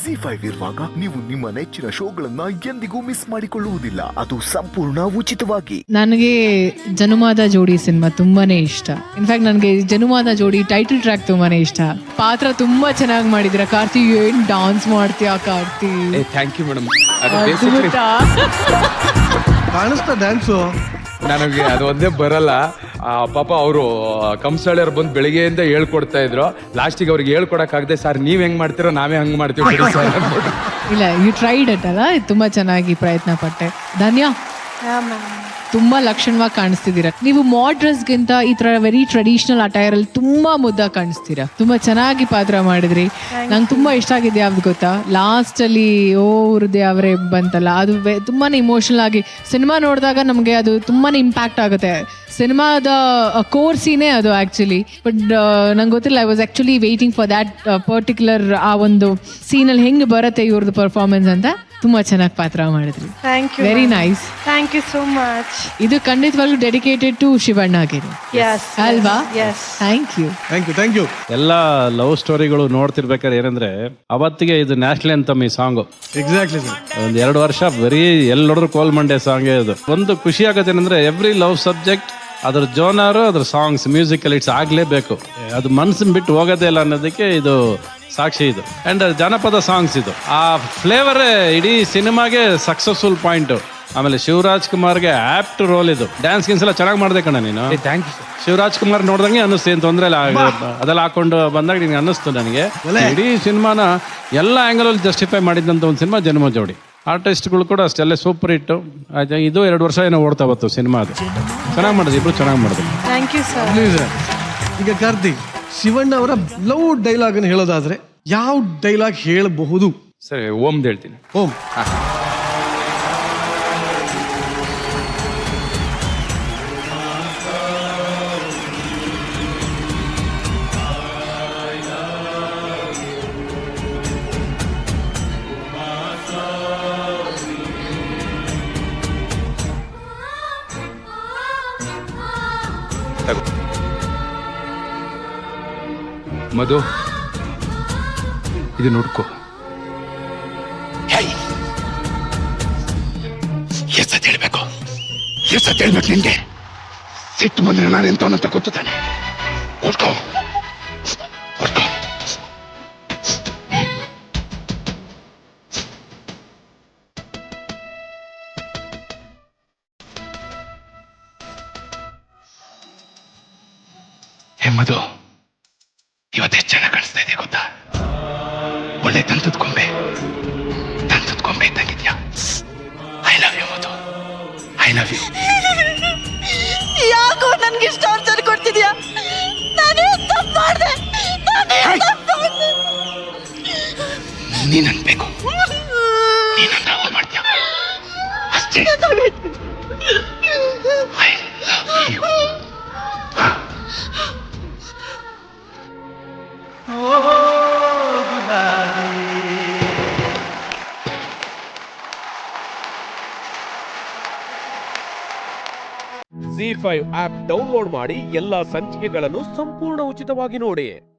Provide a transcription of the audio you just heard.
ಜಿ5 ಇರುವಾಗ ನೀವು ನಿಮ್ಮ ನೆಚ್ಚಿನ ಶೋಗಳನ್ನ ಎಂದಿಗೂ ಮಿಸ್ ಮಾಡಿಕೊಳ್ಳುವುದಿಲ್ಲ. ಅದು ಸಂಪೂರ್ಣ ಉಚಿತವಾಗಿ. ನನಗೆ ಜನುಮಾದ ಜೋಡಿ ಸಿನಿಮಾ ತುಂಬಾನೇ ಇಷ್ಟ. ಇನ್ಫ್ಯಾಕ್ಟ್ ನನಗೆ ಜನುಮಾದ ಜೋಡಿ ಟೈಟಲ್ ಟ್ರ್ಯಾಕ್ ತುಂಬಾನೇ ಇಷ್ಟ. ಪಾತ್ರ ತುಂಬಾ ಚೆನ್ನಾಗಿ ಮಾಡಿದಿರ ಕಾರ್ತಿ. ಏನ್ ಡಾನ್ಸ್ ಮಾಡ್ತೀಯಾ ಕಾರ್ತಿ? Thank you madam. ಕಾಣಿಸ್ತಾ ಡ್ಯಾನ್ಸು ನನಗೆ ಅದು ಒಂದೇ ಬರಲ್ಲ. ಪಾಪ ಅವರು ಕಂಸಾಳಿಯವ್ರು ಬಂದು ಬೆಳಿಗ್ಗೆಯಿಂದ ಹೇಳ್ಕೊಡ್ತಾ ಇದ್ರು. ಲಾಸ್ಟಿಗೆ ಅವ್ರಿಗೆ ಹೇಳ್ಕೊಡಕ್ಕಾಗದೆ, ಸರ್ ನೀವ್ ಹೆಂಗ್ ಮಾಡ್ತೀರೋ ನಾವೇ ಹಂಗ್ ಮಾಡ್ತೀವಿ ಇಲ್ಲ, ಯು ಟ್ರೈಡ್ ಇಟ್ ಅಲ್ಲ, ತುಂಬಾ ಚೆನ್ನಾಗಿ ಪ್ರಯತ್ನ ಪಟ್ಟೆ. ಧನ್ಯ, ತುಂಬಾ ಲಕ್ಷಣವಾಗಿ ಕಾಣಿಸ್ತಿದ್ದೀರಾ. ನೀವು ಮಾಡ್ರೆಸ್ಗಿಂತ ಈ ತರ ವೆರಿ ಟ್ರೆಡಿಷನಲ್ ಅಟೈರ್ ಅಲ್ಲಿ ತುಂಬಾ ಮುದ್ದಾಗಿ ಕಾಣಿಸ್ತೀರಾ. ತುಂಬಾ ಚೆನ್ನಾಗಿ ಪಾತ್ರ ಮಾಡಿದ್ರಿ. ನಂಗೆ ತುಂಬಾ ಇಷ್ಟ ಆಗಿದೆ ಯಾವ್ದು ಗೊತ್ತಾ, ಲಾಸ್ಟ್ ಅಲ್ಲಿ ಓ ಹೃದಯ ಅವರೇ ಬಂತಲ್ಲ, ಅದು ತುಂಬಾನೇ ಇಮೋಷನಲ್ ಆಗಿ ಸಿನಿಮಾ ನೋಡಿದಾಗ ನಮ್ಗೆ ಅದು ತುಂಬಾನೇ ಇಂಪ್ಯಾಕ್ಟ್ ಆಗುತ್ತೆ. ಸಿನಿಮಾದ ಕೋರ್ ಸೀನೇ ಅದು ಆಕ್ಚುಲಿ. ಬಟ್ ನಂಗೆ ಗೊತ್ತಿಲ್ಲ, I was actually waiting for that particular ಆ ಒಂದು ಸೀನಲ್ಲಿ ಹೆಂಗೆ ಬರುತ್ತೆ ಇವ್ರದ್ದು ಪರ್ಫಾರ್ಮೆನ್ಸ್ ಅಂತ. ತುಂಬಾ ಚೆನ್ನಾಗಿ ಪಾತ್ರ ಮಾಡಿದ್ರಿ. Thank you. Very nice. Thank you so much. ಇದು ಖಂಡಿತವಾಗ್ಲೂ ಡೆಡಿಕೇಟೆಡ್ ಟು ಶಿವಣ್ಣಗಿರಿ ಅಲ್ವಾ? Thank you. Thank you. ಎಲ್ಲ ಲವ್ ಸ್ಟೋರಿಗಳು ನೋಡ್ತಿರ್ಬೇಕಾದ್ರೆ ಏನಂದ್ರೆ ಅವತ್ತಿಗೆ ಇದು ನ್ಯಾಷನಲ್ ಅಂತಮ್ ಈ ಸಾಂಗು. Exactly sir. ಒಂದ್ 2 ವರ್ಷ ಬರೀ ಎಲ್ಲೋಡ್ರು ಕೋಲ್ ಮಂಡೆ ಸಾಂಗೇ ಇದು. ಒಂದು ಖುಷಿ ಆಗತ್ತೆ ಏನಂದ್ರೆ ಎವ್ರಿ ಲವ್ ಸಬ್ಜೆಕ್ಟ್ ಅದ್ರ ಜೋನಾರು ಅದ್ರ ಸಾಂಗ್ಸ್ ಮ್ಯೂಸಿಕಲ್ ಇಟ್ಸ್ ಆಗ್ಲೇಬೇಕು. ಅದು ಮನ್ಸನ್ ಬಿಟ್ಟು ಹೋಗೋದೇ ಇಲ್ಲ ಅನ್ನೋದಕ್ಕೆ ಇದು ಸಾಕ್ಷಿ ಇದು. ಅಂಡ್ ಜನಪದ ಸಾಂಗ್ಸ್ ಇದು, ಆ ಫ್ಲೇವರ್ ಇಡೀ ಸಿನಿಮಾಗೆ ಸಕ್ಸಸ್ಫುಲ್ ಪಾಯಿಂಟ್. ಆಮೇಲೆ ಶಿವರಾಜ್ ಕುಮಾರ್ಗೆ ಆಪ್ಟ್ ರೋಲ್ ಇದು. ಡ್ಯಾನ್ಸ್ ಗಿನ್ಸ್ ಎಲ್ಲ ಚೆನ್ನಾಗಿ ಮಾಡ್ದೆ ಕಣ ನೀನು. Thank you. ಶಿವರಾಜ್ ಕುಮಾರ್ ನೋಡ್ದಂಗೆ ಅನ್ನಿಸ್ತು, ಏನ್ ತೊಂದ್ರೆ ಇಲ್ಲ. ಅದೆಲ್ಲ ಹಾಕೊಂಡು ಬಂದಾಗ ನಿನ್ಗೆ ಅನ್ನಿಸ್ತು ನನಗೆ. ಇಡೀ ಸಿನಿಮಾನ ಎಲ್ಲ ಆಂಗಲ್ ಅಲ್ಲಿ ಜಸ್ಟಿಫೈ ಮಾಡಿದಂತ ಒಂದು ಸಿನಿಮಾ ಜನ್ಮ ಜೋಡಿ. ಆರ್ಟಿಸ್ಟ್ಗಳು ಕೂಡ ಅಷ್ಟೆಲ್ಲ ಸೂಪರ್ ಹಿಟ್ಟು. ಇದು 2 ವರ್ಷ ಏನೋ ಓಡ್ತಾ ಬತ್ತು ಸಿನಿಮಾ. ಅದು ಚೆನ್ನಾಗಿ ಮಾಡಿದ್ವಿ, ಇಬ್ರು ಚೆನ್ನಾಗಿ ಮಾಡಿದ್ವಿ. Thank you sir. ಈಗ ಕಾರ್ತಿಕ್, ಶಿವಣ್ಣ ಅವರ ಲವ್ ಡೈಲಾಗ್ ಅನ್ನು ಹೇಳೋದಾದ್ರೆ ಯಾವ ಡೈಲಾಗ್ ಹೇಳಬಹುದು? ಸರಿ, ಓಮ್ದು ಹೇಳ್ತೀನಿ. ಓಂ. ಮಧು, ಇದು ನೋಡ್ಕೋ. ಎಷ್ಟೊತ್ತು ಹೇಳ್ಬೇಕು ನಿನ್ಗೆ? ಸಿಟ್ಟು ಬಂದ್ರೆ ನಾನು ಎಂತವನಂತ ಗೊತ್ತು ತಾನೆ. ಓಡ್ಕೋ. ಹೇ ಮಧು, ಇವತ್ತು ಎಷ್ಟು ಚೆನ್ನಾಗಿ ಕಾಣಿಸ್ತಾ ಇದೆ ಗೊತ್ತಾ? ಒಳ್ಳೆ ತಂತದ ಕೊಂಬೆ ಇದ್ದಂಗಿದ್ಯಾ. I love you Madhu, I love you. ಯಾಕೋ ನನ್ಗೆ ಇಷ್ಟ ಟಾರ್ಚರ್ ಕೊಡ್ತಿದ್ಯಾ? ನಾನೇ ತಪ್ಪು ಮಾಡಿದೆ. ನೀನ್ ಅನ್ಬೇಕು, ನೀನ್ ಲವ್ ಮಾಡ್ತೀಯ ಅಷ್ಟೇ. I love you. Zee five app download ಮಾಡಿ ಎಲ್ಲಾ ಸಂಚಿಕೆಗಳನ್ನು ಸಂಪೂರ್ಣ ಉಚಿತವಾಗಿ ನೋಡಿ.